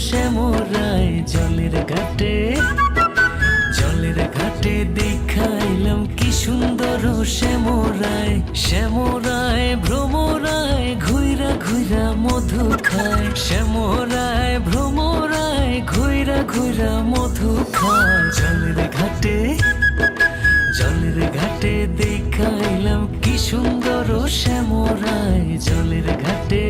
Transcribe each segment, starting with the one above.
শ্যামরায় জলের ঘাটে দেখাইলাম কি সুন্দর শ্যামরায় শ্যামরায় ভ্রমরায় ঘুইরা ঘুইরা মধু খায় শ্যামরায় ভ্রমরায় ঘুইরা ঘুইরা মধু খায় জলের ঘাটে দেখাইলাম কি সুন্দর শ্যামরায় জলের ঘাটে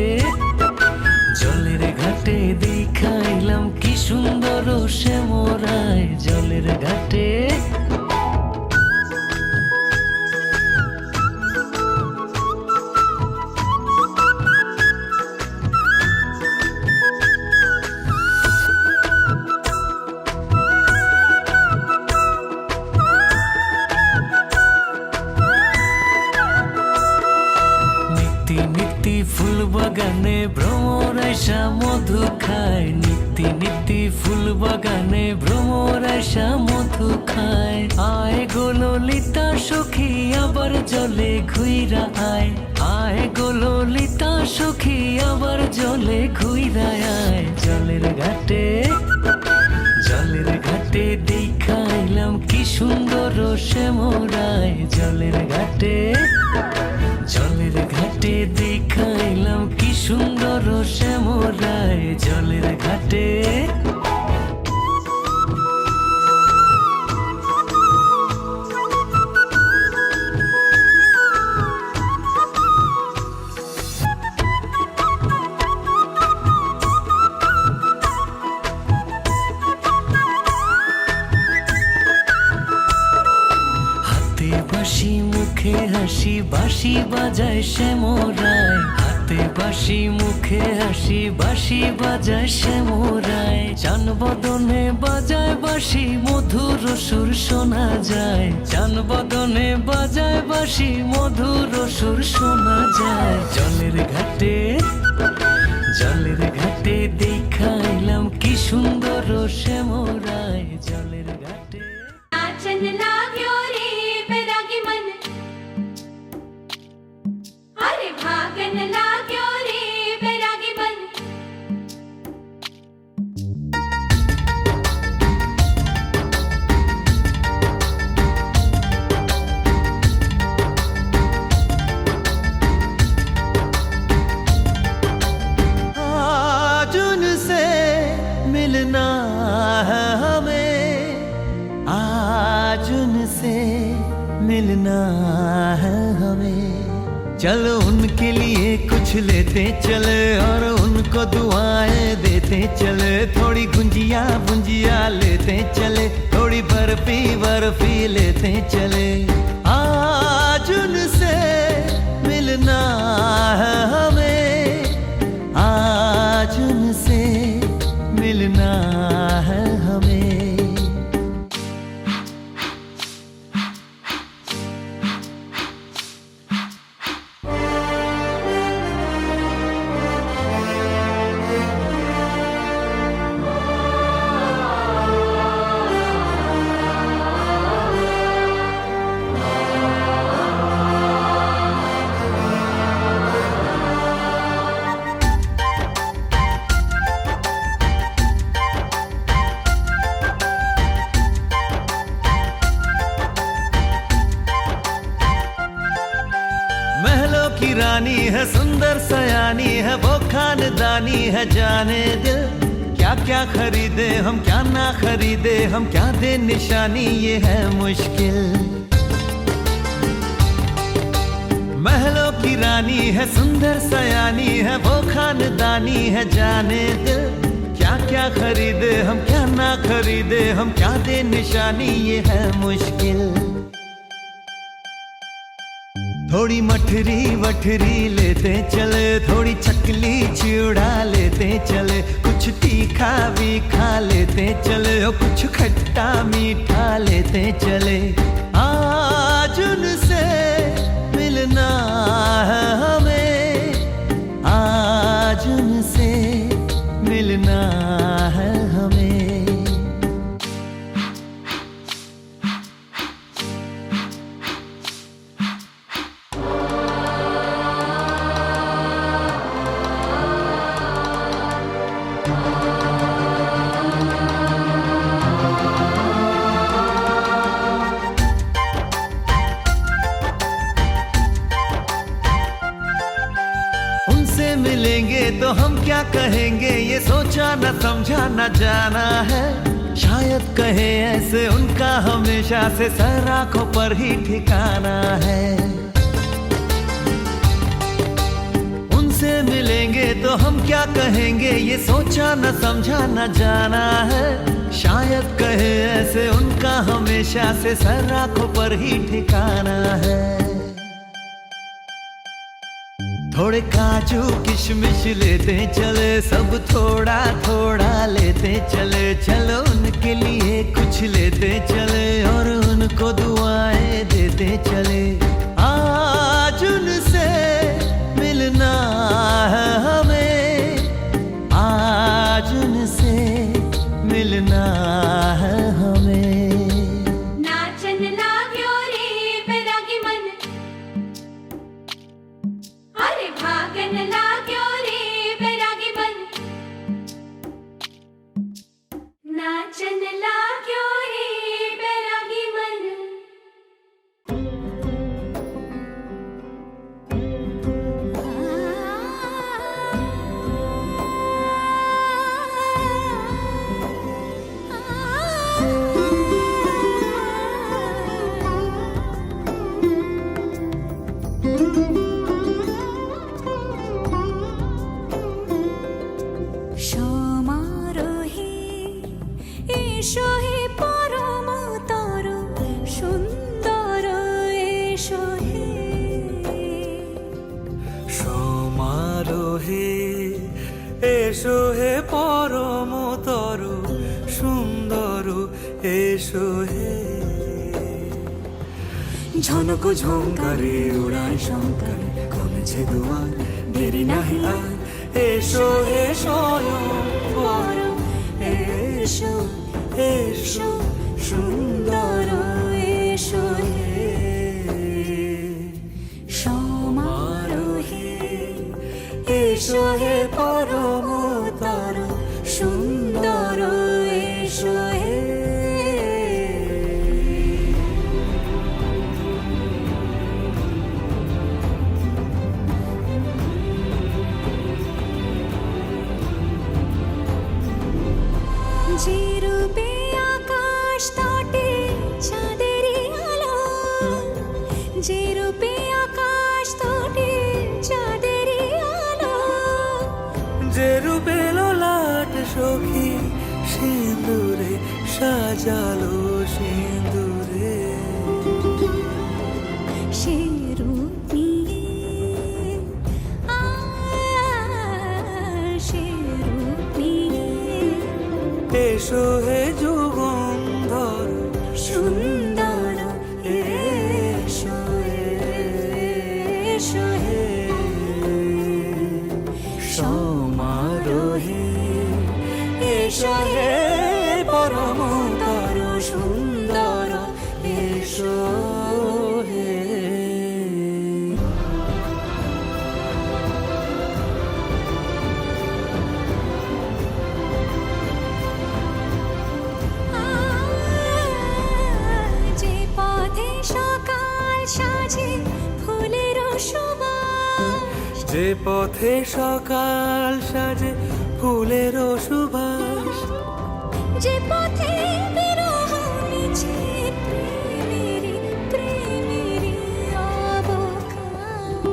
দেখাইলাম কি সুন্দর শ্যামরায় জলের ঘাটে নিত্যি ফুল বাগানে ভ্রমর আইসা মধু খায় নিত্যি ফুল বাগানে ভ্রমর আইসা মধু খায় আয় গো ললিতা সখী আবার জলে ঘুইরা আয় গো ললিতা সখী আবার জলে ঘুইরা আয় জলের ঘাটে দেখাইলাম কি সুন্দর শ্যামরায় জলের ঘাটে দেখাইলাম কি সুন্দর শ্যামরায় জলের ঘাটে হাতে বাঁশি মুখে হাসি, বাঁশি বাজায় শ্যামরায়। হাতে বাঁশি মুখে হাসি, বাঁশি বাজায় শ্যামরায়। চান বদনে বাজায় বাঁশি, মধুর সুর শোনা যায়। চান বদনে বাজায় বাঁশি, মধুর সুর শোনা যায়। জলের ঘাটে জলের ঘাটে দেখাইলাম কি সুন্দর শ্যামরায়। জলের ঘাটে नाचन लाग्यो रे बैरागी मन, अरे भागन लाग्यो रे बैरागी मन। आज उनसे मिलना है हमें, आज उनसे मिलना है हमें। चलो उनके लिए कुछ लेते चले और उनको दुआएं देते चले। थोड़ी गुंजिया गुंजिया लेते चले, थोड़ी बर्फी बर्फी लेते चले। आज उनसे मिलना है हमें, आज उनसे मिलना है हमें। महलों की रानी है, सुंदर सयानी है, वो खानदानी है जाने दिल। क्या क्या खरीदे हम, क्या ना खरीदे हम, क्या दे निशानी, ये है मुश्किल। महलों की रानी है, सुंदर सयानी है, वो खानदानी है जाने दिल। क्या क्या खरीदे हम, क्या ना खरीदे हम, क्या दे निशानी, ये है मुश्किल। थोड़ी मठरी वठरी लेते चले, थोड़ी चकली चिड़ा लेते चले। कुछ तीखा भी खा लेते चले और कुछ खट्टा मीठा लेते चले। आज उनसे मिलना है हमें, आज उनसे मिलना है हमें। उनसे मिलेंगे तो हम क्या कहेंगे, ये सोचा न समझा न जाना है। शायद कहे ऐसे उनका हमेशा से सर आंखों पर ही ठिकाना है। उनसे मिलेंगे तो हम क्या कहेंगे, ये सोचा न समझा न जाना है। शायद कहे ऐसे उनका हमेशा से सर आंखों पर ही ठिकाना है। थोड़े काजू किशमिश लेते चले, सब थोड़ा थोड़ा लेते चले। चलो उनके लिए कुछ लेते चले और उनको दुआएं देते चले। आज उनसे मिलना है हमें, आज उनसे मिलना है हमें। नाचन लाग्यो रे बैरागी मन, अरे भागन लाग्यो रे बैरागी मन। नाचन लाग्यो रे बैरागी मन। ঝনক ঝঙ্কারে উড়ায় শঙ্কারে কমেছে দুয়ার দেরি নাহি আর এসো এসো পর এসো এসো সুন্দর এসো হে সমারোহে এসো হে পরমতর সুন্দর এসো হে যে রূপে আকাশ তটে চাঁদেরই আলো যে রূপে আকাশ তটে চাঁদেরই আলো যে রূপে লোলাট সখী সিঁদুরে সাজালো সিঁদুরে সে রূপ নিয়ে সে রূপ নিয়ে এসো হে যুগন্ধর সুন্দর এসো এসো হে সমারোহে এসো হে পরমতর সুন্দর এসো হে যে পথে সকাল সাজে ফুলের সুবাস যে পথে সকাল সাজে ফুলের সুবাস যে পথে বিরহ নিচে প্রেমেরই প্রেমেরই অবকাশ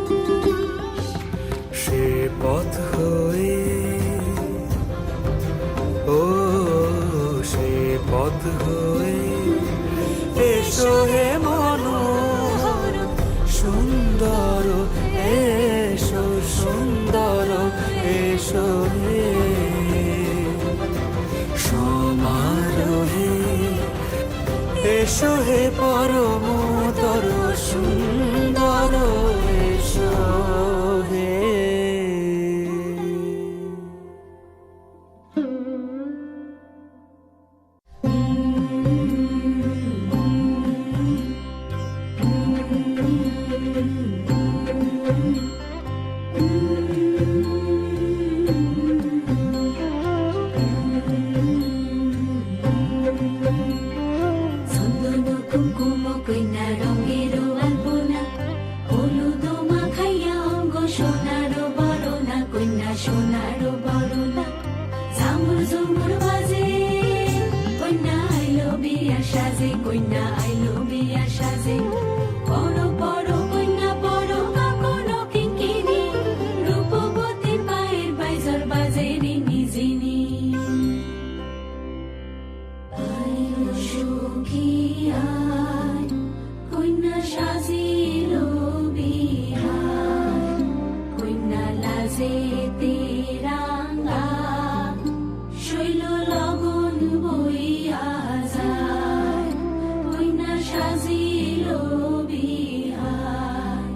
সে পথ হয়ে ও সে পথ হয়ে এসো হে মনোহর সুন্দর এসো সুন্দর এসো হে সমারোহে এসো হে পরমতর সুন্দর এসো হে চন্দন কুঙ্কুম কইনা রঙের আলপনা হলুদ মাখাইয়া অঙ্গ সোনার বরণা কইনা সোনার বরণা ঝামুর ঝুমুর বাজে কইনা আইলো বিয়া সাজে কইনা আইলো বিয়া সাজে বড় বড় কইনা বড় কাকনো কিঙ্কিনি রূপবতীর পায়ের বাইজর বাজে রিনি জিনি আইলো সুখী আয় কইনা সাজিল বিহার কইনা লাজে তেরাঙ্গা শৈল লগন বইয়া যায় কইনা সাজিল বিহার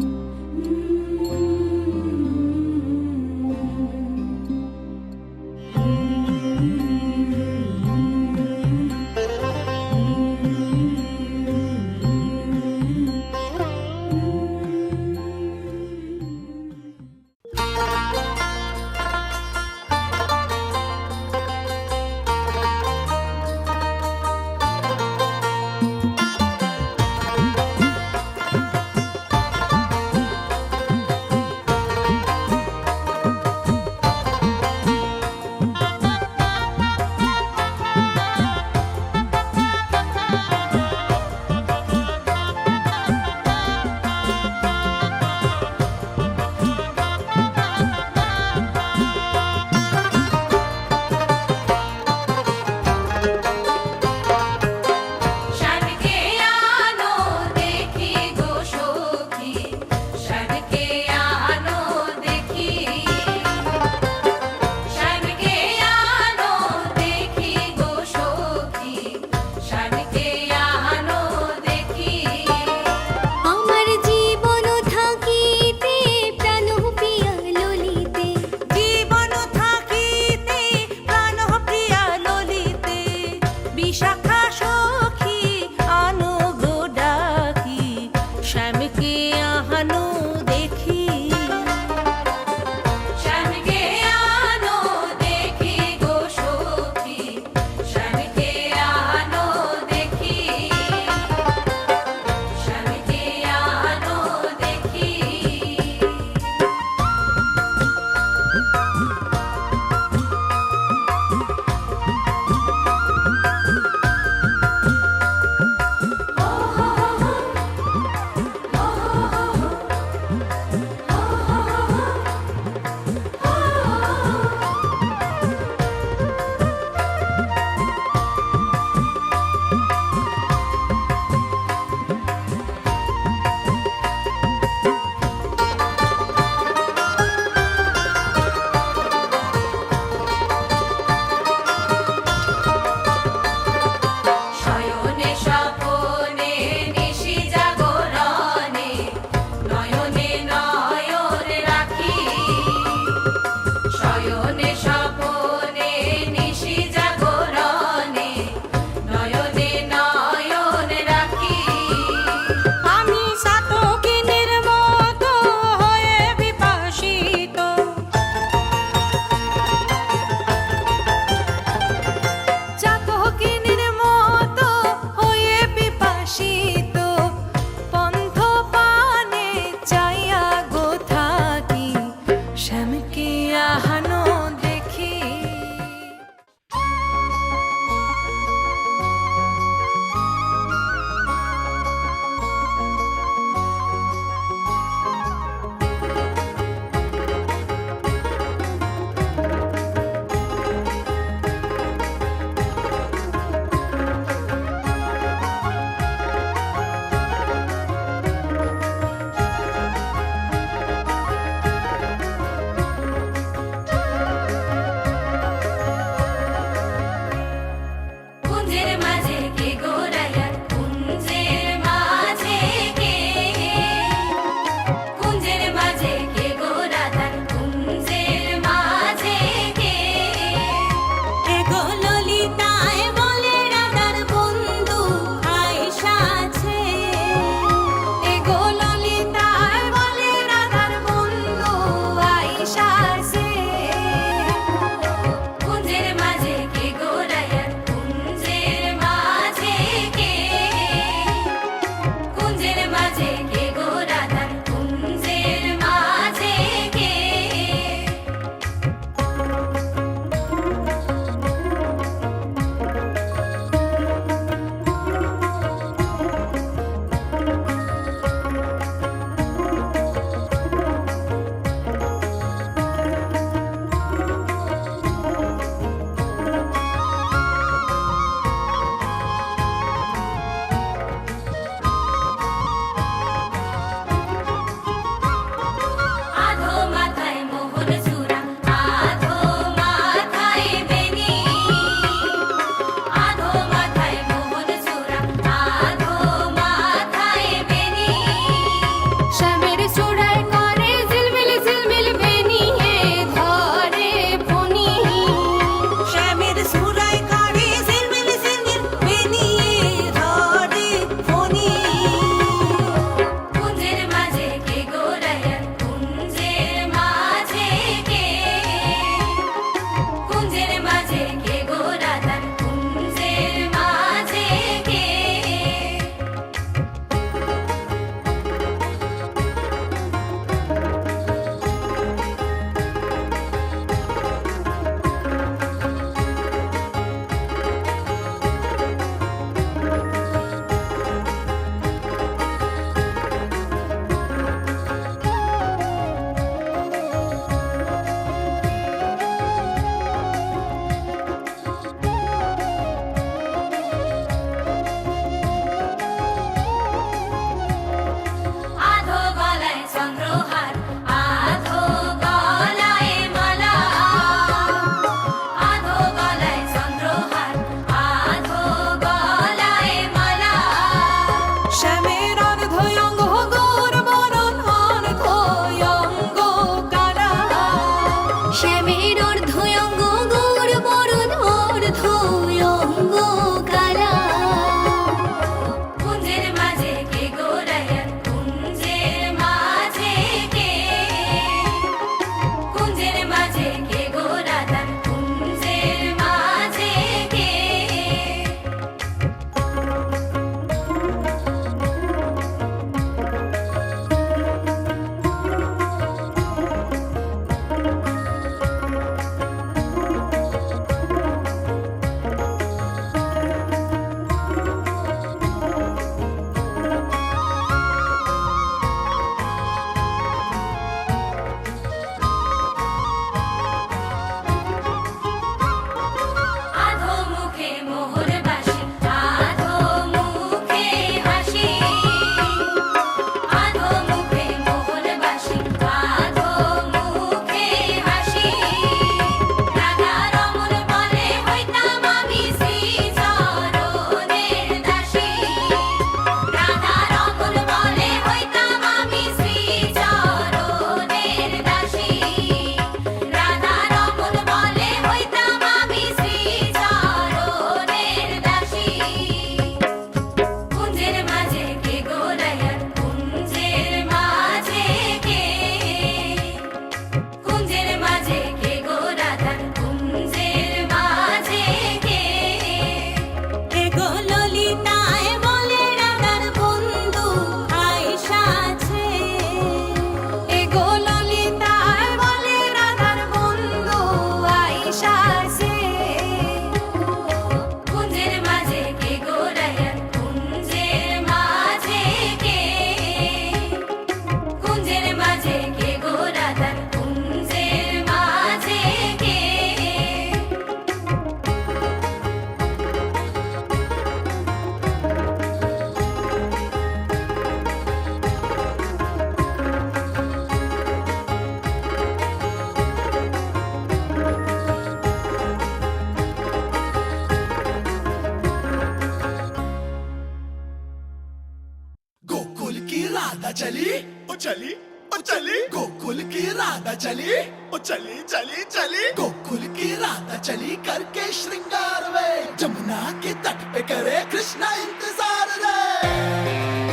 राधा चली ओ चली ओ चली गोकुल की राधा चली ओ चली चली चली गोकुल की राधा चली करके श्रृंगार वे जमुना के तट पे करे कृष्णा इंतजार रे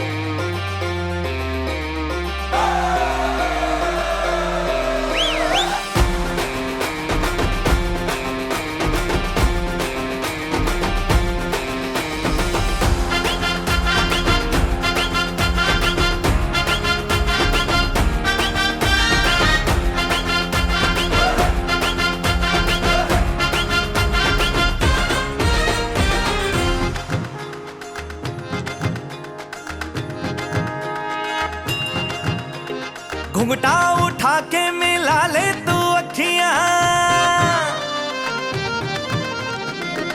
घुंघटा उठा के मिला ले तू अखियां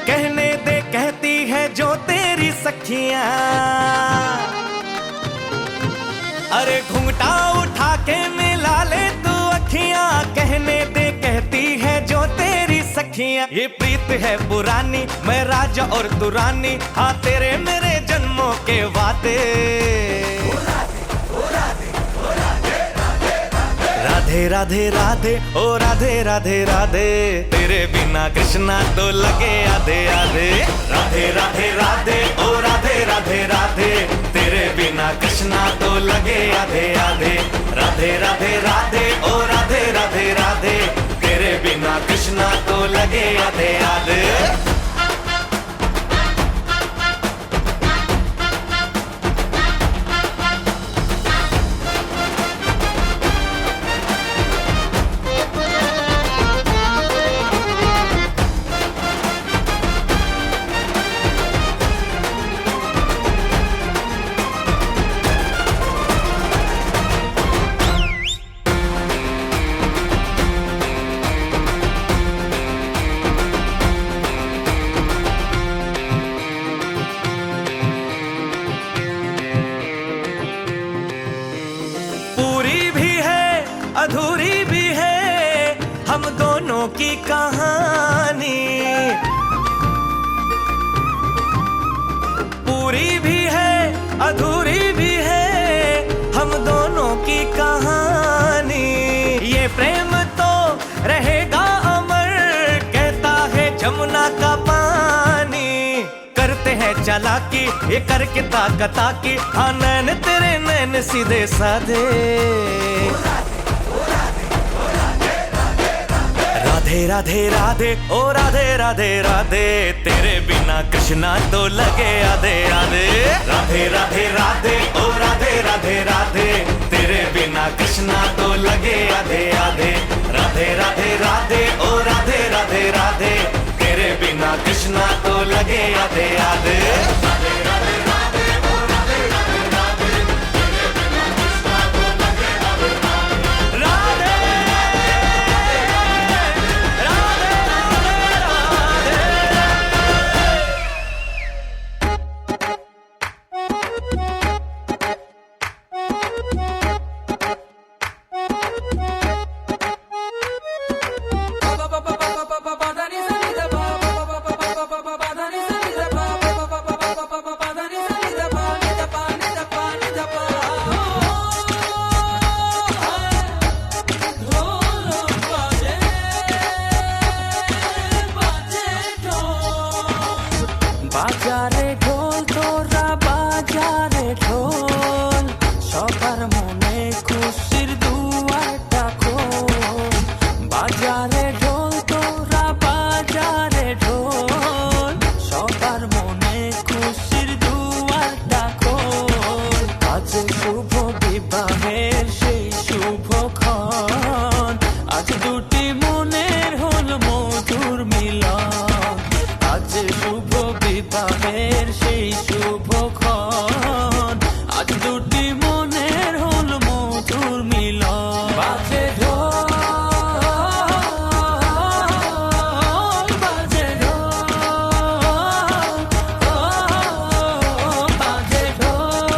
कहने दे कहती है जो तेरी सखियां अरे घुंघटा उठा के मिला ले तू अखियां कहने दे कहती है जो तेरी सखियां ये प्रीत है पुरानी मैं राजा और तू रानी हाँ तेरे मेरे जन्मों के वादे राधे राधे राधे ओ राधे राधे राधे तेरे बिना कृष्णा तो लगे आधे आधे राधे राधे राधे ओ राधे राधे राधे तेरे बिना कृष्णा तो लगे आधे आधे राधे राधे राधे ओ राधे राधे राधे तेरे बिना कृष्णा तो लगे आधे आधे अधूरी भी है हम दोनों की कहानी पूरी भी है अधूरी भी है हम दोनों की कहानी ये प्रेम तो रहेगा अमर कहता है जमुना का पानी करते हैं चालाकी ये करके ताकता की हाँ नैन तेरे नैन सीधे साधे राधे राधे राधे ओ राधे राधे राधे तेरे बिना कृष्णा तो लगे आधे आधे राधे राधे राधे ओ राधे राधे राधे तेरे बिना कृष्णा तो लगे आधे आधे राधे राधे राधे ओ राधे राधे राधे तेरे बिना कृष्णा तो लगे आधे आधे বাজারে ঢোল তোরা বাজারে ঢোল সবার মনে খুশির দুয়ারটা খোল বাজারে ঢোল তোরা বাজারে ঢোল সবার মনে খুশির দুয়ারটা খোল আজ শুভ বিবাহের সেই শুভক্ষণ আজ দুটি মনের হল মধুর মিলন আজ শুভ বিবাহের সেই শুভক্ষণ আজ দুটি মনের হল মধুর মিলন বাজে ঢোল বাজে ঢোল বাজে ঢোল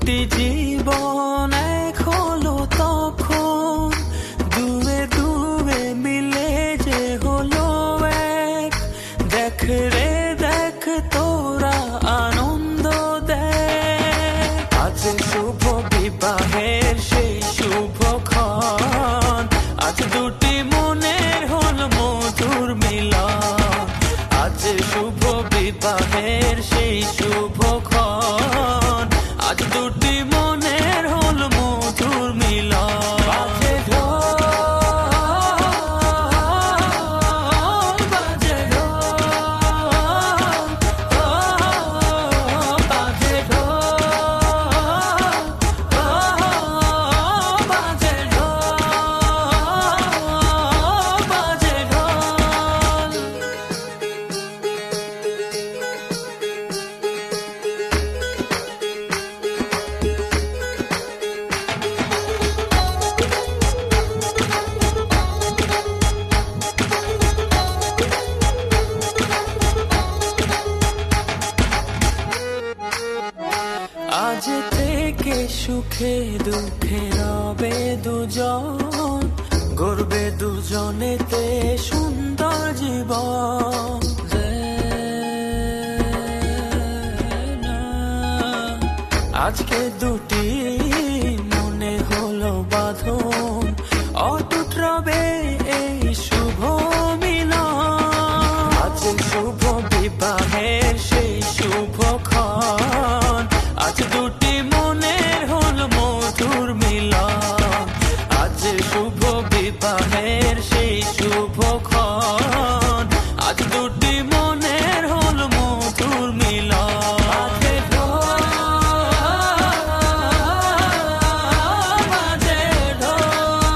দুটি জীবন এক হলো তখন, দুয়ে দুয়ে মিলে যে হলো এক। দেখ রে দেখ তোরা আনন্দ দেখ, আজ শুভ বিবাহের সেই শুভক্ষণ, আজ দুটি মনের হল মধুর মিলন। আজ শুভ বিবাহের সেই শুভক্ষণ, আজ দুটি মনের হল মধুর মিলন। বাজে ঢোল, বাজে ঢোল, বাজে ঢোল, বাজে ঢোল, বাজে ঢোল। আজ থেকে সুখে দুঃখে রবে দুজন, গড়বে দুজনেতে সুন্দর জীবন। আজকে দুটি মনে হলো বাঁধন, অটুট রবে এই শুভ মিলন। আজ শুভ বিবাহের সেই শুভক্ষণ, আজ দুটি মনের হল মধুর মিলন। আজ শুভ বিবাহের সেই শুভক্ষণ, আজ দুটি মনের হল মধুর মিলন। বাজে ঢোল, বাজে ঢোল,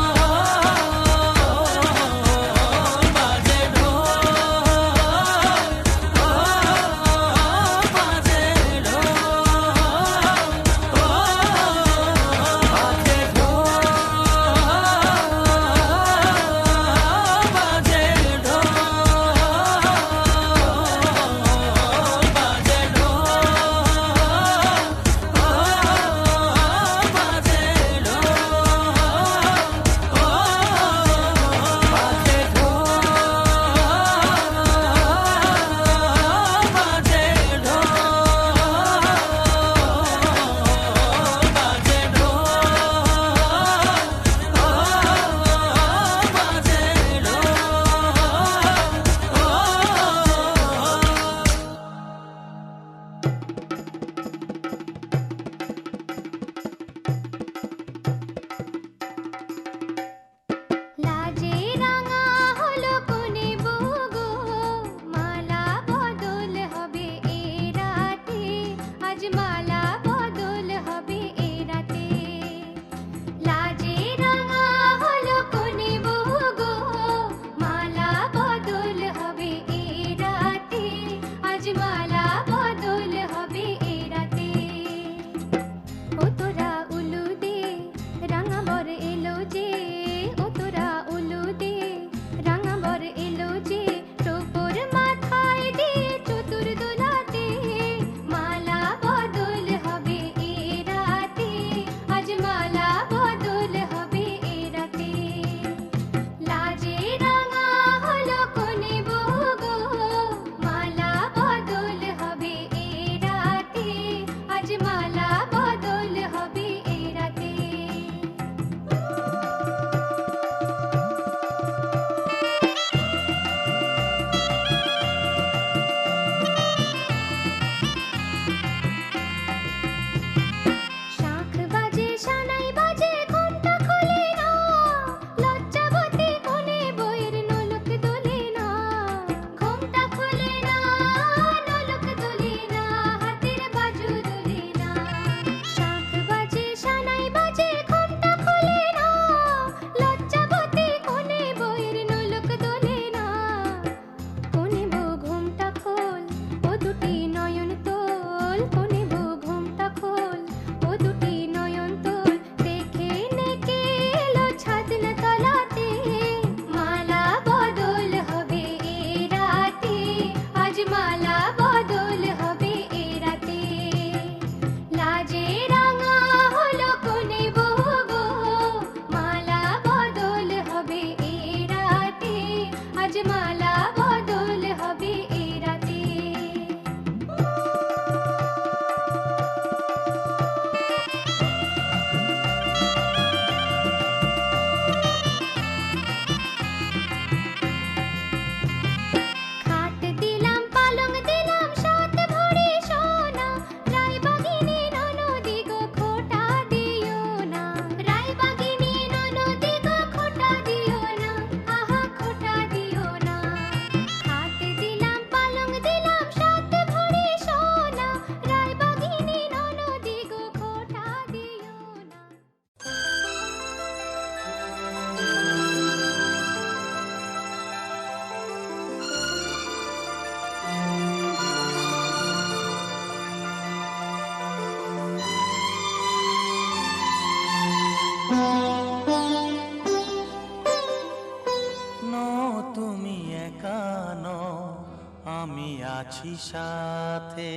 আছি সাথে।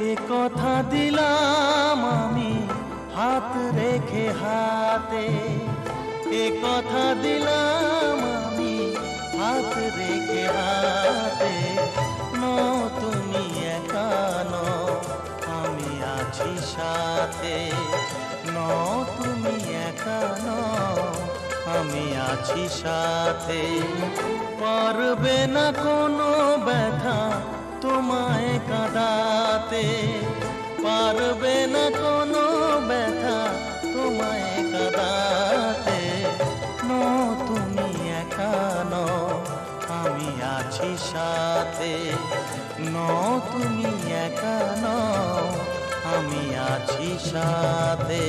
এ কথা দিলাম আমি হাত রেখে হাতে, এ কথা দিলাম আমি হাত রেখে হাতে। তুমি একা নও, আমি আছি সাথে। তুমি একা নও, আমি আছি সাথে। পারবে না কোনো ব্যথা তোমায় কাঁদাতে, পারবে না কোনো ব্যথা তোমায় কাঁদাতে। তুমি একা নও, আমি আছি সাথে। তুমি একা নও, আমি আছি সাথে।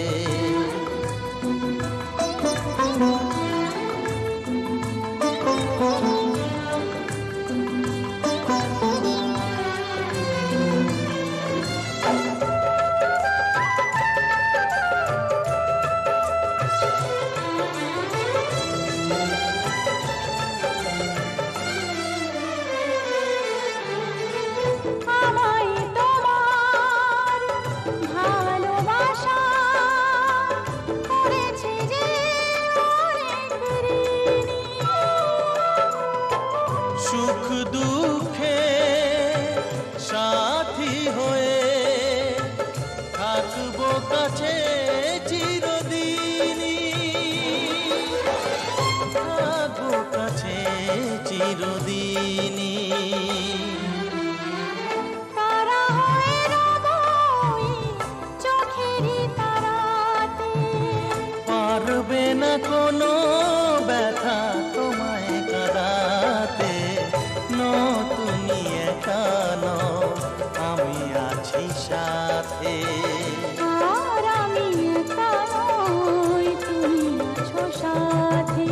আমায় তোমার ভালোবাসা করেছে যে অনেক ঋণী। সুখ দুঃখে সাথী হয়ে থাকবো কাছে চিরদিনই, থাকবো কাছে চিরদিনই। তারা হয়ে রবই চোখেরই তারাতে। পারবে না কোনো ব্যথা তোমায় কাঁদাতে। তুমি একা নও, আমি আছি সাথে। আর আমি একা নই, তুমি আছো সাথে।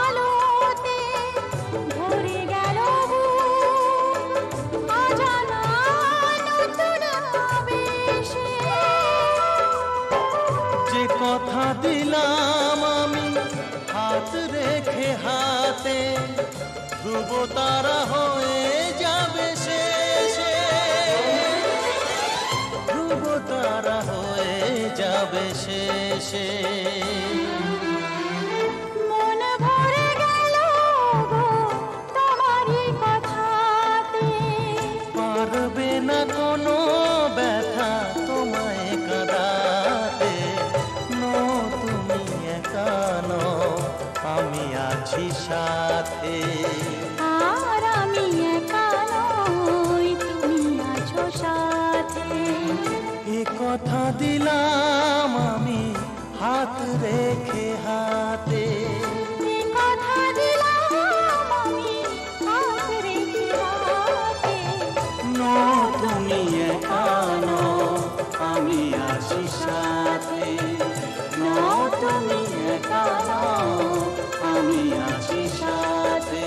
আলোতে ভরে গেল বুক, অজানা নতুন আবেশে। যে কথা দিলাম আমি হাত রেখে হাতে, ধ্রুব তারা হয়ে যাবে শেষে, ধ্রুব তারা হয়ে যাবে শেষে। মন ভরে গেল গো তোমারই কথাতে। পারবে না কোনো ব্যথা তোমায় কাঁদাতে। তুমি একা নও, আমি আছি সাথে। আর আমি একা নই, তুমি আছো সাথে। এ কথা দিলাম আমি হাত রেখে হাতে। এ কথা দিলাম আমি হাত রেখে হাতে। তুমি একা নও, আমি আছি সাথে। তুমি একা নও, আমি আছি সাথে।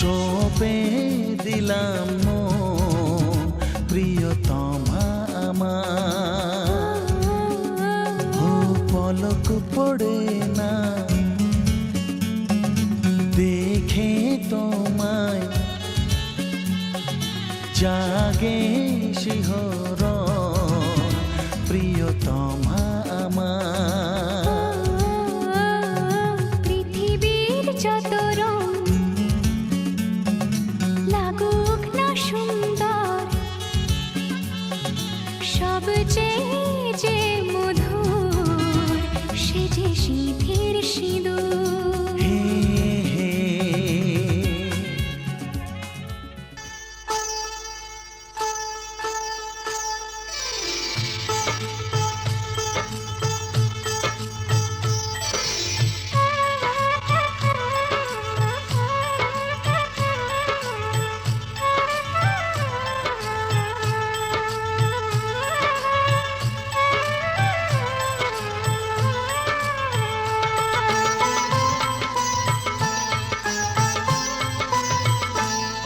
সপে দিলাম মন প্রিয়তমা আমার ও পলক পড়ে না দেখে তোমায় জাগে শিহরণ প্রিয়তমা আমার পৃথিবীর যত রং লাগুক না সুন্দর সবচেয়ে যে মধুর সে যে সিঁথির সিঁদুর হে হে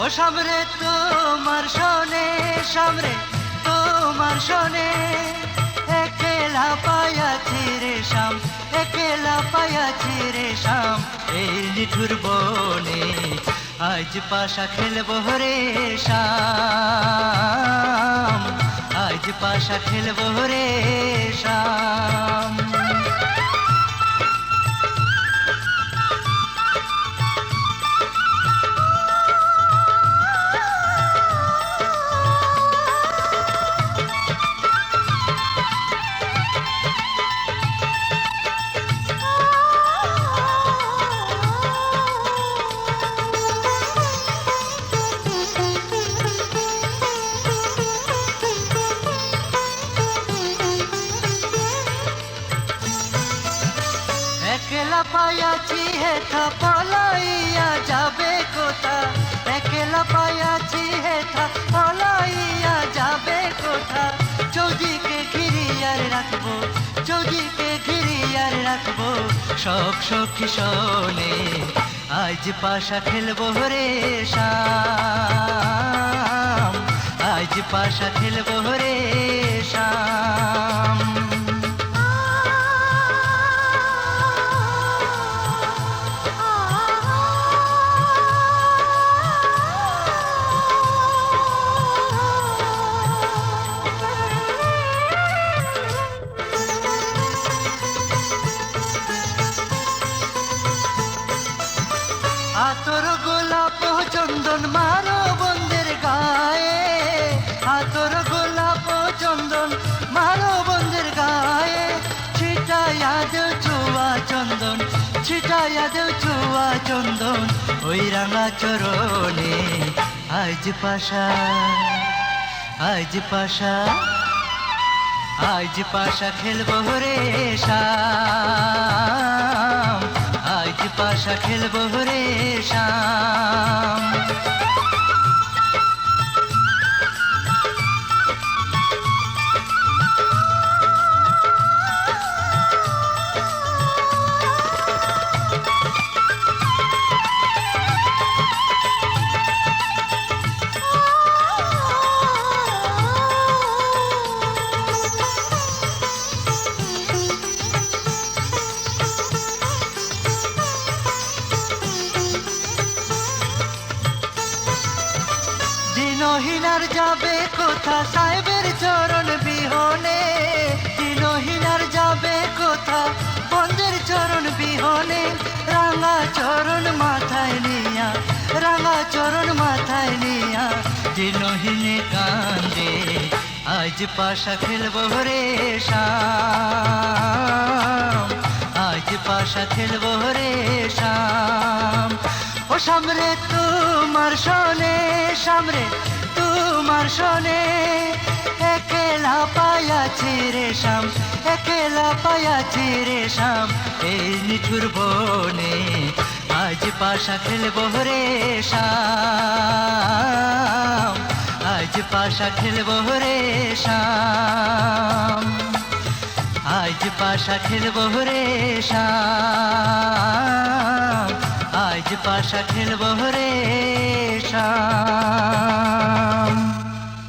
ও সামরে তোমার শোনে সামরে তোমার শোনে একলা পায়াছি রে শাম একলা পায়াছি রে শাম এই নিঠুর বনে আজ পাশা খেলবো রে শাম আজ পাশা খেলবো রে শাম একলা পায়াছি হেথা পলাইয়া যাবে কোথা একলা পায়াছি হেথা পলাইয়া যাবে কোথা চৌদিকে ঘিরিয়ার রাখবো চৌদিকে ঘিরিয়ার রাখবো সব সখী শোনে আজ পাশা খেলবো রে শাম আজ পাশা খেলবো রে শাম আতর গোলাপ চন্দন মারো বন্ধের গায়ে আতর গোলাপ চন্দন মারো বন্ধের গায়ে ছিটাইয়া দেও চুয়া চন্দন ছিটাইয়া দেও চুয়া চন্দন ওই রাঙা চরণে আজ পাশা আজ পাশা আজ পাশা খেলবো রে শাম আজ পাশা খেলবো রে শাম দিনহীনার যাবে কোথা সাহেবের চরণ বিহনে দিনহীনার যাবে কোথা বন্ধের চরণ বিহনে রাঙা চরণ মাথায় নিয়া রাঙা চরণ মাথায় নিয়া দিনহীনে কান্দে আজ পাশা খেলবো রে শাম আজ পাশা খেলবো রে শাম ও সামরে তোমার শোনে সামরে তোমার শোনে একলা পায়াছি রে শাম একলা পায়াছি রে শাম এই নিঠুর বনে আজ পাশা খেলবো রে শাম আজ পাশা খেলবো রে শাম আজ পাশা খেলবো রে শাম আজ পাশা খেলবো রে আশা